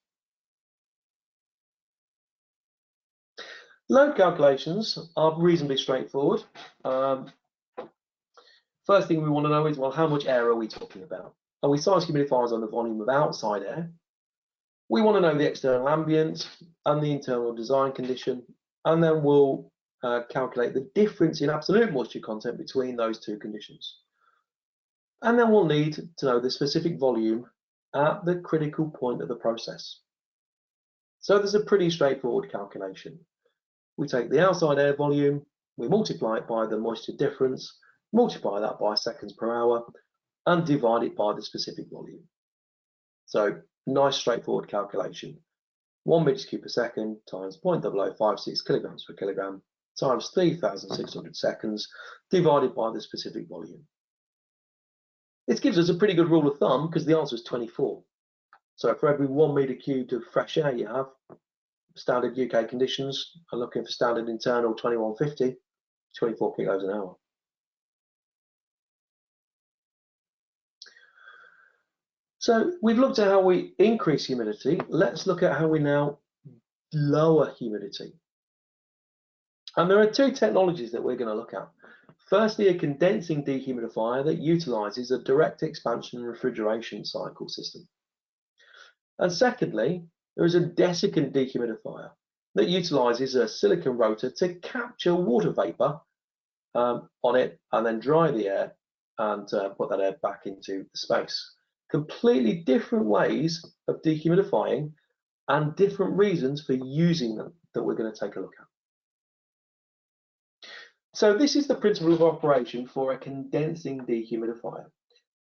Load calculations are reasonably straightforward. First thing we want to know is, well, how much air are we talking about? And we size humidifiers on the volume of outside air. We want to know the external ambient and the internal design condition, and then we'll calculate the difference in absolute moisture content between those two conditions. And then we'll need to know the specific volume at the critical point of the process. So there's a pretty straightforward calculation. We take the outside air volume, we multiply it by the moisture difference, multiply that by seconds per hour, and divide it by the specific volume. So nice straightforward calculation. 1 meters cubed per second times 0.0056 kilograms per kilogram times 3,600 seconds divided by the specific volume. This gives us a pretty good rule of thumb because the answer is 24. So for every 1 metre cubed of fresh air you have, standard UK conditions are looking for standard internal 2150, 24 kilos an hour. So we've looked at how we increase humidity. Let's look at how we now lower humidity. And there are two technologies that we're going to look at. Firstly, a condensing dehumidifier that utilizes a direct expansion refrigeration cycle system. And secondly, there is a desiccant dehumidifier that utilizes a silicon rotor to capture water vapor on it and then dry the air and put that air back into the space. Completely different ways of dehumidifying and different reasons for using them that we're going to take a look at. So this is the principle of operation for a condensing dehumidifier.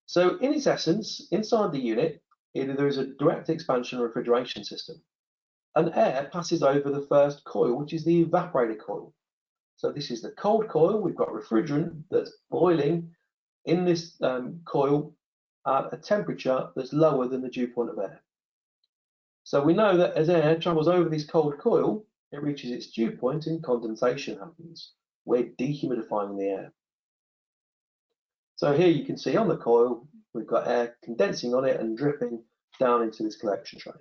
So in its essence, inside the unit, there is a direct expansion refrigeration system. And air passes over the first coil, which is the evaporator coil. So this is the cold coil. We've got refrigerant that's boiling in this coil at a temperature that's lower than the dew point of air. So we know that as air travels over this cold coil, it reaches its dew point and condensation happens. We're dehumidifying the air. So here you can see on the coil, we've got air condensing on it and dripping down into this collection tray.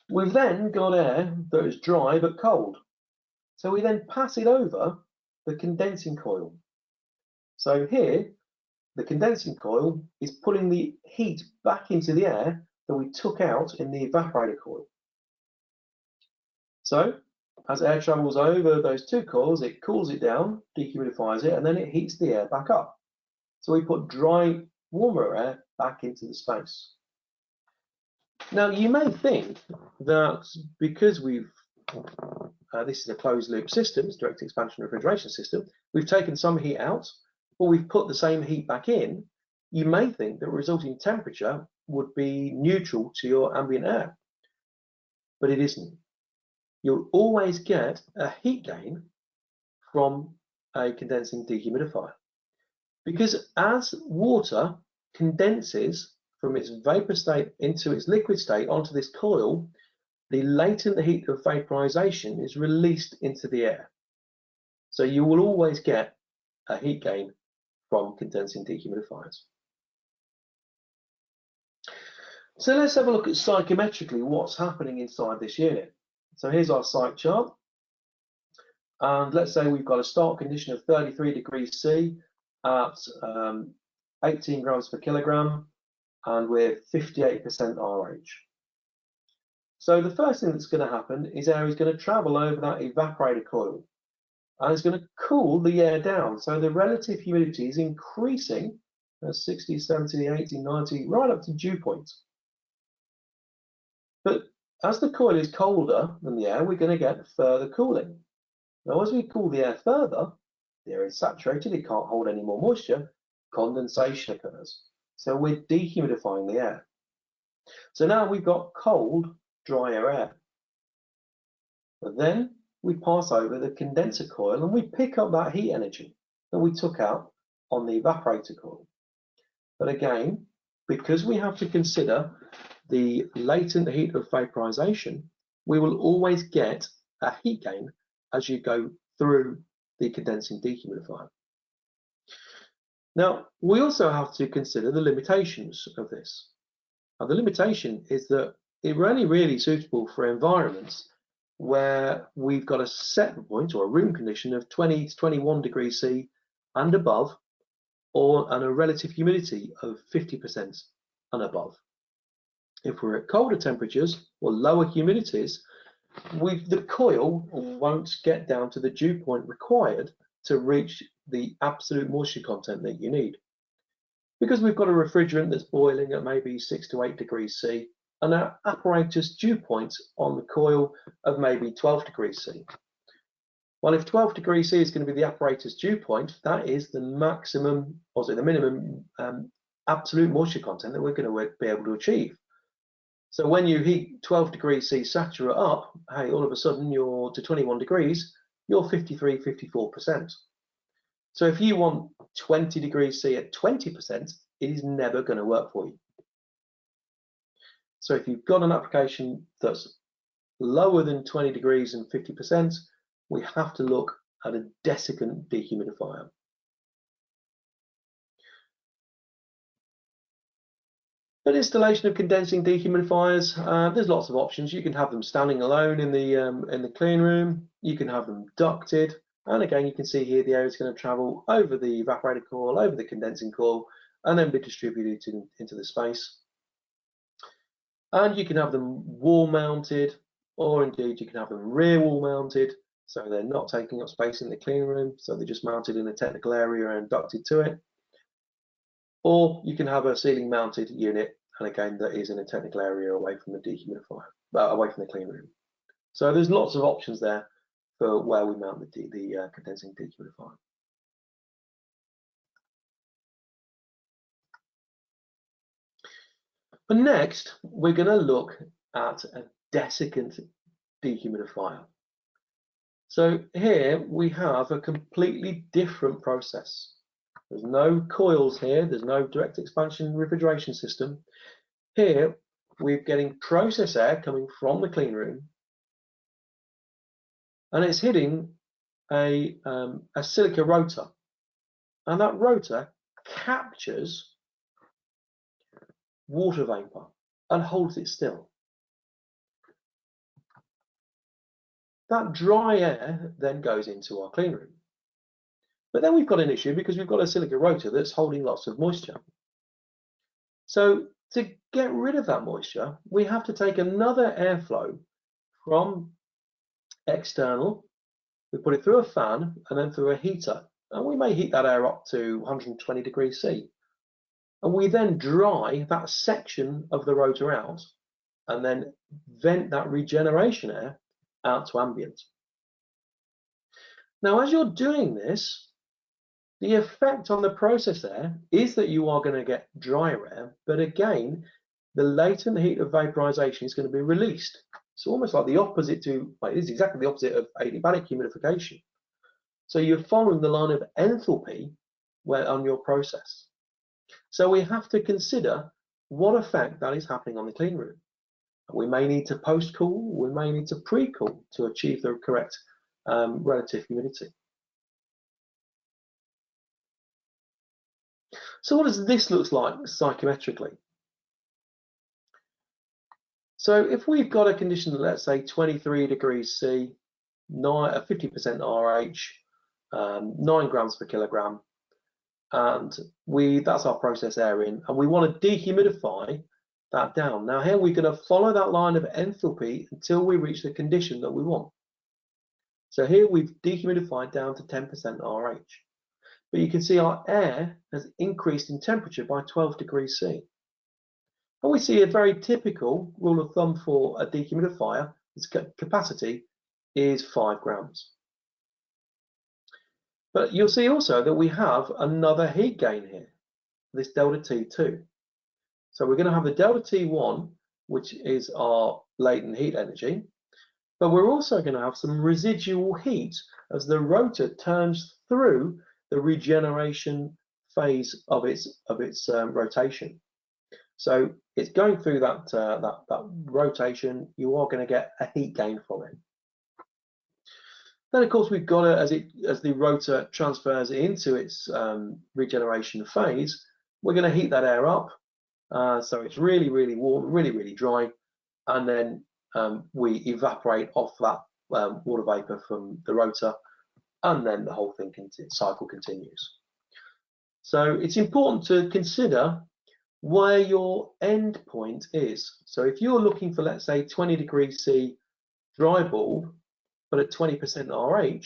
We've then got air that is dry but cold. So we then pass it over the condensing coil. So here, the condensing coil is pulling the heat back into the air that we took out in the evaporator coil. So as air travels over those two coils, it cools it down, dehumidifies it, and then it heats the air back up. So we put dry, warmer air back into the space. Now you may think that because this is a closed loop system, it's direct expansion refrigeration system, we've taken some heat out, or we've put the same heat back in, you may think the resulting temperature would be neutral to your ambient air, but it isn't. You'll always get a heat gain from a condensing dehumidifier, because as water condenses from its vapor state into its liquid state onto this coil, the latent heat of vaporization is released into the air. So you will always get a heat gain from condensing dehumidifiers. So let's have a look at psychometrically what's happening inside this unit. So here's our site chart. And let's say we've got a start condition of 33 degrees C at 18 grams per kilogram, and we're 58% RH. So the first thing that's going to happen is air is going to travel over that evaporator coil, and it's going to cool the air down. So the relative humidity is increasing 60, 70, 80, 90, right up to dew point. But as the coil is colder than the air, we're going to get further cooling. Now, as we cool the air further, the air is saturated, it can't hold any more moisture, condensation occurs. So we're dehumidifying the air. So now we've got cold, drier air. But then we pass over the condenser coil and we pick up that heat energy that we took out on the evaporator coil. But again, because we have to consider the latent heat of vaporization, we will always get a heat gain as you go through the condensing dehumidifier. Now, we also have to consider the limitations of this. Now, the limitation is that it's only really suitable for environments where we've got a set point or a room condition of 20 to 21 degrees C and above, and a relative humidity of 50% and above. If we're at colder temperatures or lower humidities, the coil won't get down to the dew point required to reach the absolute moisture content that you need. Because we've got a refrigerant that's boiling at maybe 6 to 8 degrees C, and our apparatus dew point on the coil of maybe 12 degrees C. Well, if 12 degrees C is going to be the apparatus dew point, that is the maximum, or the minimum absolute moisture content that we're going to be able to achieve. So when you heat 12 degrees C saturate up, hey, all of a sudden you're to 21 degrees, you're 53, 54%. So if you want 20 degrees C at 20%, it is never going to work for you. So if you've got an application that's lower than 20 degrees and 50%, we have to look at a desiccant dehumidifier. But installation of condensing dehumidifiers, there's lots of options. You can have them standing alone in the clean room. You can have them ducted, and again, you can see here the air is going to travel over the evaporator coil, over the condensing coil, and then be distributed into the space. And you can have them wall mounted, or indeed you can have them rear wall mounted, so they're not taking up space in the clean room, so they're just mounted in a technical area and ducted to it. Or you can have a ceiling mounted unit, and again that is in a technical area away from the dehumidifier, away from the clean room. So there's lots of options there for where we mount the condensing dehumidifier. But next, we're going to look at a desiccant dehumidifier. So here we have a completely different process. There's no coils here, there's no direct expansion refrigeration system. Here we're getting process air coming from the clean room, and it's hitting a silica rotor, and that rotor captures water vapor and holds it still. That dry air then goes into our clean room. But then we've got an issue because we've got a silica rotor that's holding lots of moisture. So to get rid of that moisture, we have to take another airflow from external, we put it through a fan and then through a heater, and we may heat that air up to 120 degrees C. And we then dry that section of the rotor out and then vent that regeneration air out to ambient. Now, as you're doing this, the effect on the process air is that you are going to get drier air, but again, the latent heat of vaporization is going to be released. It's almost like the opposite to, well, it is exactly the opposite of adiabatic humidification. So you're following the line of enthalpy on your process. So we have to consider what effect that is happening on the clean room. We may need to post-cool, we may need to pre-cool to achieve the correct relative humidity. So what does this look like psychometrically? So if we've got a condition that, let's say, 23 degrees C, 50% RH, 9 grams per kilogram, and that's our process air in, and we want to dehumidify that down. Now here we're going to follow that line of enthalpy until we reach the condition that we want. So here we've dehumidified down to 10% RH. But you can see our air has increased in temperature by 12 degrees C. And we see a very typical rule of thumb for a dehumidifier, its capacity is 5 grams. But you'll see also that we have another heat gain here, this delta T2. So we're going to have the delta T1, which is our latent heat energy, but we're also going to have some residual heat as the rotor turns through the regeneration phase of its rotation. So it's going through that rotation. You are going to get a heat gain from it. Then, of course, we've got it as the rotor transfers into its regeneration phase. We're going to heat that air up, so it's really, really warm, really, really dry, and then we evaporate off that water vapor from the rotor, and then the whole cycle continues. So it's important to consider where your end point is. So if you're looking for, let's say, 20 degrees C dry bulb, but at 20% RH,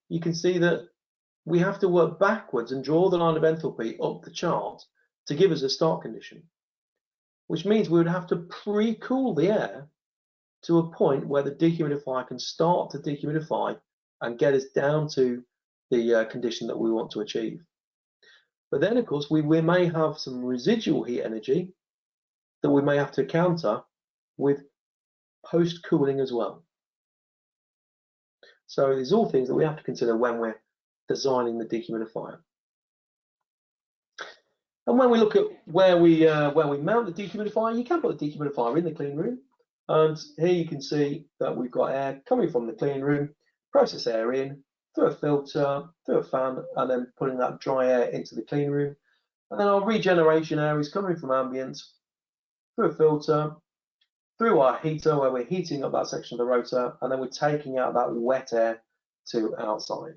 you can see that we have to work backwards and draw the line of enthalpy up the chart to give us a start condition, which means we would have to pre-cool the air to a point where the dehumidifier can start to dehumidify and get us down to the condition that we want to achieve. But then, of course, we may have some residual heat energy that we may have to counter with post-cooling as well. So these are all things that we have to consider when we're designing the dehumidifier. And when we look at where we mount the dehumidifier, you can put the dehumidifier in the clean room. And here you can see that we've got air coming from the clean room, process air in, through a filter, through a fan, and then putting that dry air into the clean room. And then our regeneration air is coming from ambient, through a filter, through our heater where we're heating up that section of the rotor, and then we're taking out that wet air to outside.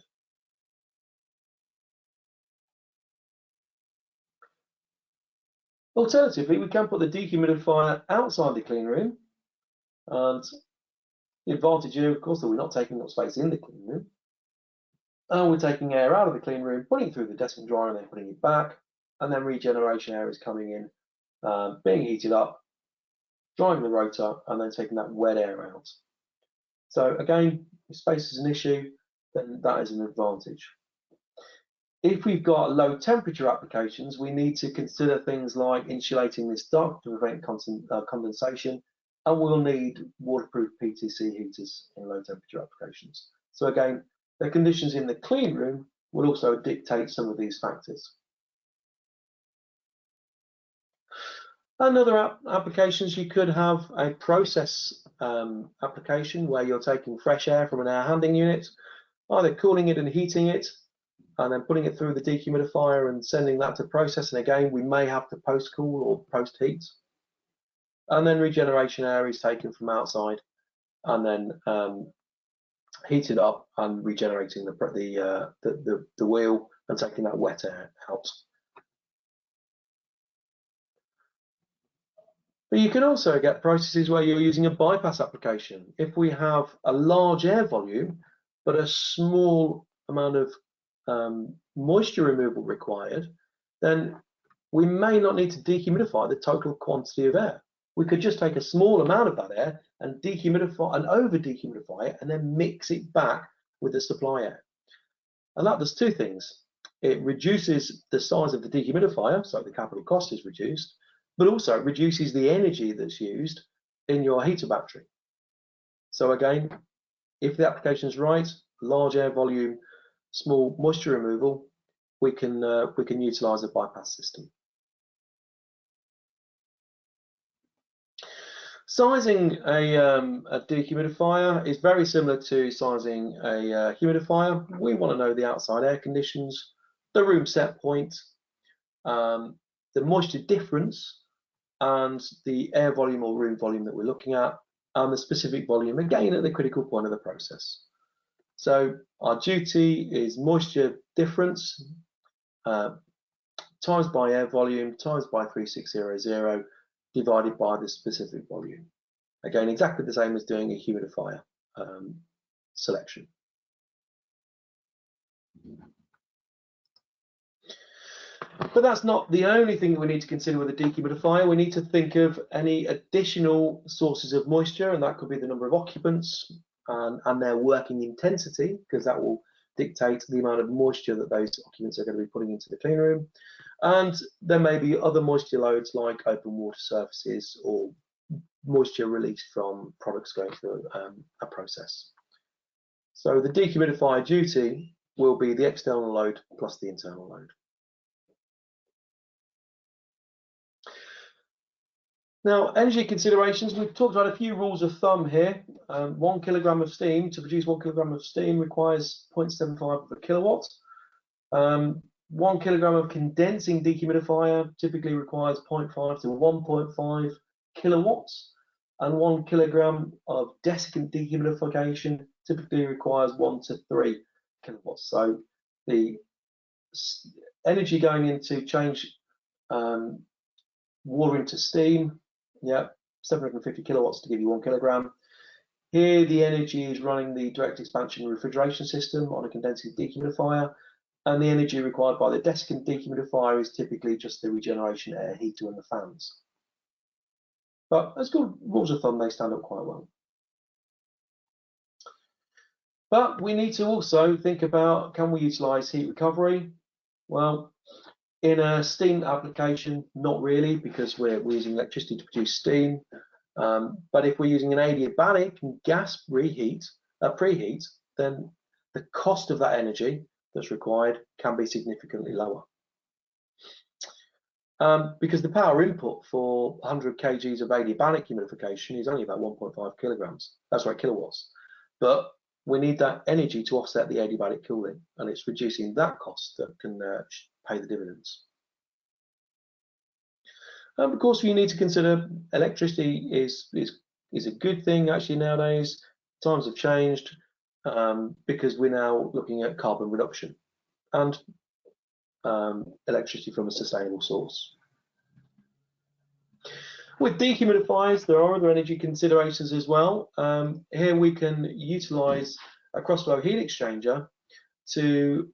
Alternatively, we can put the dehumidifier outside the clean room, and the advantage here, of course, that we're not taking up space in the clean room, and we're taking air out of the clean room, putting it through the desiccant dryer and then putting it back, and then regeneration air is coming in, being heated up, drying the rotor, and then taking that wet air out. So again, if space is an issue, then that is an advantage. If we've got low temperature applications, we need to consider things like insulating this duct to prevent condensation, and we'll need waterproof PTC heaters in low temperature applications. So again, the conditions in the clean room will also dictate some of these factors. Another applications, you could have a process application where you're taking fresh air from an air handling unit, either cooling it and heating it, and then putting it through the dehumidifier and sending that to process. And again, we may have to post-cool or post-heat. And then regeneration air is taken from outside and then heated up and regenerating the wheel and taking that wet air out. But you can also get processes where you're using a bypass application. If we have a large air volume, but a small amount of moisture removal required, then we may not need to dehumidify the total quantity of air. We could just take a small amount of that air and dehumidify and over dehumidify it and then mix it back with the supply air. And that does two things. It reduces the size of the dehumidifier, so the capital cost is reduced, but also it reduces the energy that's used in your heater battery. So again, if the application is right, large air volume, small moisture removal, we can utilize a bypass system. Sizing a dehumidifier is very similar to sizing a humidifier. We want to know the outside air conditions, the room set point, the moisture difference, and the air volume or room volume that we're looking at, and the specific volume, again, at the critical point of the process. So our duty is moisture difference times by air volume times by 3600 divided by the specific volume. Again, exactly the same as doing a humidifier selection. But that's not the only thing that we need to consider with a dehumidifier. We need to think of any additional sources of moisture, and that could be the number of occupants and their working intensity, because that will dictate the amount of moisture that those occupants are going to be putting into the clean room. And there may be other moisture loads like open water surfaces or moisture released from products going through a process. So the dehumidifier duty will be the external load plus the internal load. Now, energy considerations, we've talked about a few rules of thumb here. 1 kilogram of steam, to produce 1 kilogram of steam requires 0.75 of a kilowatt. 1 kilogram of condensing dehumidifier typically requires 0.5 to 1.5 kilowatts, and 1 kilogram of desiccant dehumidification typically requires 1 to 3 kilowatts. So the energy going into change water into steam, 750 kilowatts to give you 1 kilogram. Here the energy is running the direct expansion refrigeration system on a condensing dehumidifier, and the energy required by the desiccant dehumidifier is typically just the regeneration air heater and the fans. But as good rules of thumb, they stand up quite well. But we need to also think about, can we utilize heat recovery? Well, in a steam application, not really, because we're using electricity to produce steam. But if we're using an adiabatic gas preheat, then the cost of that energy that's required can be significantly lower. because the power input for 100 kgs of adiabatic humidification is only about 1.5 kilograms. That's right, kilowatts. But we need that energy to offset the adiabatic cooling, and it's reducing that cost that can pay the dividends. Of course, you need to consider electricity is a good thing actually nowadays. Times have changed because we're now looking at carbon reduction and electricity from a sustainable source. With dehumidifiers, there are other energy considerations as well. Here we can utilize a cross-flow heat exchanger to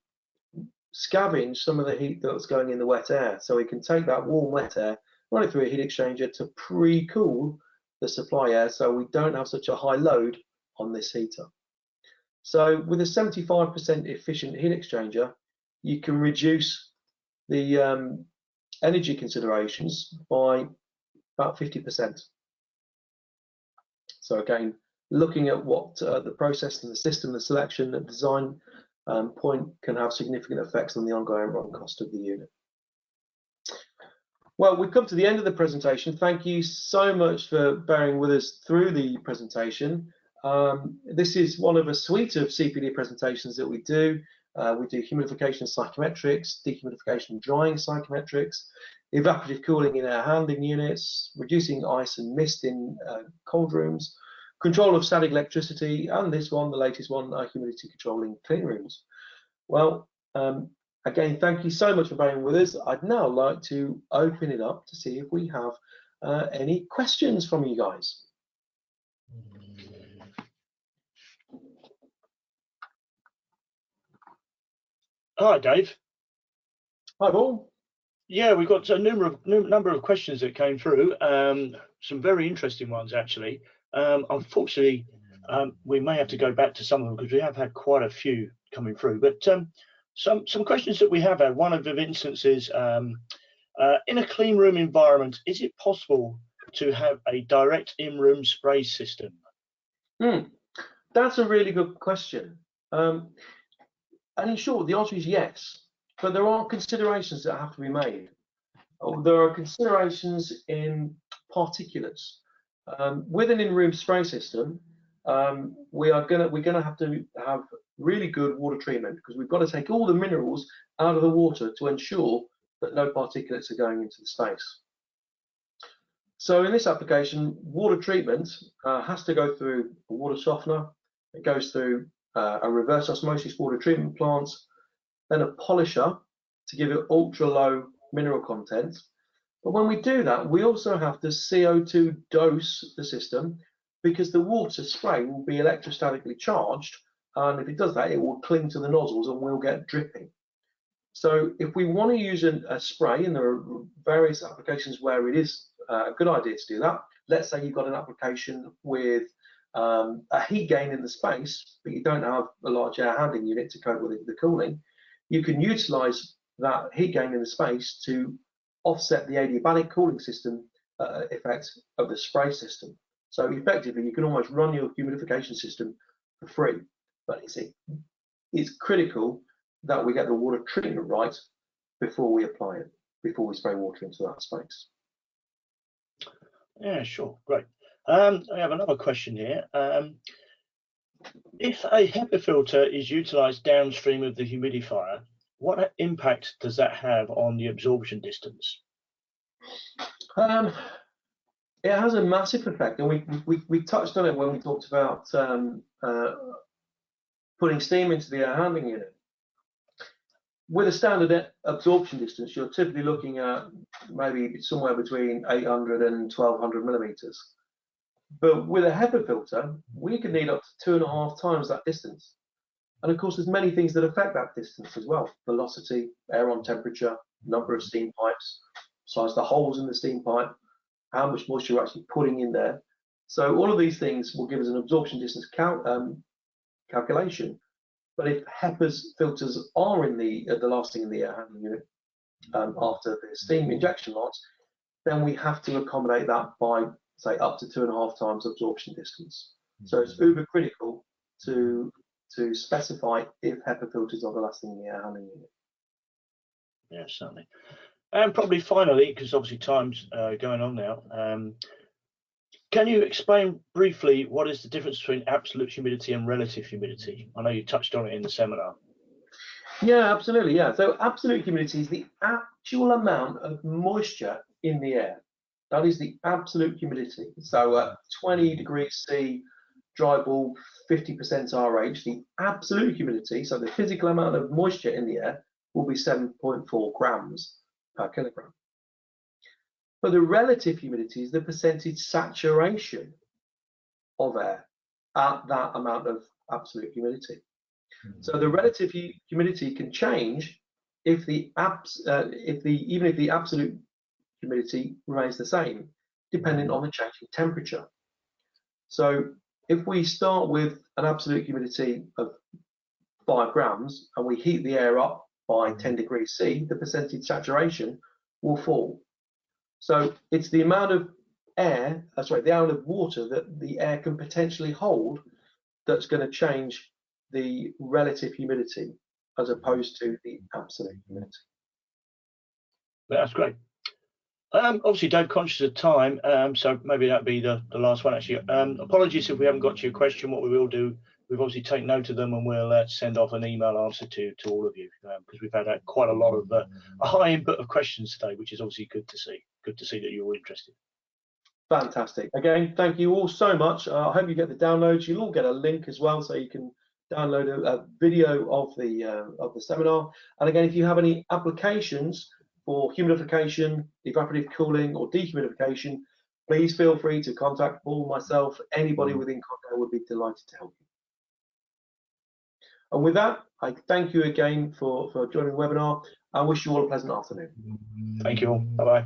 scavenge some of the heat that's going in the wet air. So we can take that warm wet air, run it through a heat exchanger to pre-cool the supply air so we don't have such a high load on this heater. So with a 75% efficient heat exchanger, you can reduce the energy considerations by about 50%. So again, looking at what the process and the system, the selection, the design point can have significant effects on the ongoing run cost of the unit. Well, we've come to the end of the presentation. Thank you so much for bearing with us through the presentation. This is one of a suite of CPD presentations that we do. We do humidification psychometrics, dehumidification and drying psychometrics, evaporative cooling in air handling units, reducing ice and mist in cold rooms, control of static electricity, and this one, the latest one, humidity controlling clean rooms. Well, again, thank you so much for bearing with us. I'd now like to open it up to see if we have any questions from you guys. Hi, Dave. Hi, Paul. Yeah, we've got a number of questions that came through. Some very interesting ones, actually. Unfortunately, we may have to go back to some of them because we have had quite a few coming through. But some questions that we have had. One of the instances, in a clean room environment, is it possible to have a direct in-room spray system? That's a really good question. And in short, the answer is yes, but there are considerations that have to be made. There are considerations in particulates. With an in-room spray system, we're gonna have to have really good water treatment because we've got to take all the minerals out of the water to ensure that no particulates are going into the space. So in this application, water treatment has to go through a water softener. It goes through a reverse osmosis water treatment plant, then a polisher to give it ultra low mineral content. But when we do that, we also have to CO2 dose the system because the water spray will be electrostatically charged, and if it does that, it will cling to the nozzles and we'll get dripping. So if we want to use a spray, and there are various applications where it is a good idea to do that. Let's say you've got an application with a heat gain in the space, but you don't have a large air handling unit to cope with the cooling. You can utilize that heat gain in the space to offset the adiabatic cooling system effect of the spray system. So effectively, you can almost run your humidification system for free. But it's critical that we get the water treatment right before we apply it, before we spray water into that space. Yeah, sure, great. I have another question here. If a HEPA filter is utilized downstream of the humidifier, what impact does that have on the absorption distance? It has a massive effect, and we touched on it when we talked about putting steam into the air handling unit. With a standard absorption distance, you're typically looking at maybe somewhere between 800 and 1200 millimeters. But with a HEPA filter, we can need up to 2.5 times that distance. And of course, there's many things that affect that distance as well. Velocity, air on temperature, number of steam pipes, size of the holes in the steam pipe, how much moisture you're actually putting in there. So all of these things will give us an absorption distance calculation. But if HEPA's filters are in the last thing in the air handling unit after the steam injection lots, then we have to accommodate that by, say, up to 2.5 times absorption distance. So it's uber critical to specify if HEPA filters are the last thing in the air handling unit. Yeah, certainly. And probably finally, because obviously time's going on now, can you explain briefly what is the difference between absolute humidity and relative humidity? I know you touched on it in the seminar. Yeah, absolutely. Yeah. So absolute humidity is the actual amount of moisture in the air. That is the absolute humidity. So at 20 degrees C, dry bulb, 50% RH, the absolute humidity, so the physical amount of moisture in the air, will be 7.4 grams per kilogram. But the relative humidity is the percentage saturation of air at that amount of absolute humidity. So the relative humidity can change if the even if the absolute humidity remains the same, depending on the changing temperature. So if we start with an absolute humidity of 5 grams and we heat the air up by 10 degrees C, the percentage saturation will fall. So it's the amount of air, the amount of water that the air can potentially hold that's going to change the relative humidity as opposed to the absolute humidity. That's great. Obviously, Dave, conscious of time, so maybe that'll be the last one actually. Apologies if we haven't got to your question. What we will do, we've obviously taken note of them and we'll send off an email answer to all of you, because we've had quite a lot of a high input of questions today, which is obviously good to see. Good to see that you're all interested. Fantastic. Again, thank you all so much. I hope you get the downloads. You'll all get a link as well, so you can download a video of the seminar. And again, if you have any applications for humidification, evaporative cooling, or dehumidification, please feel free to contact Paul, myself, anybody within Condair would be delighted to help you. And with that, I thank you again for joining the webinar. I wish you all a pleasant afternoon. Thank you all. Bye-bye.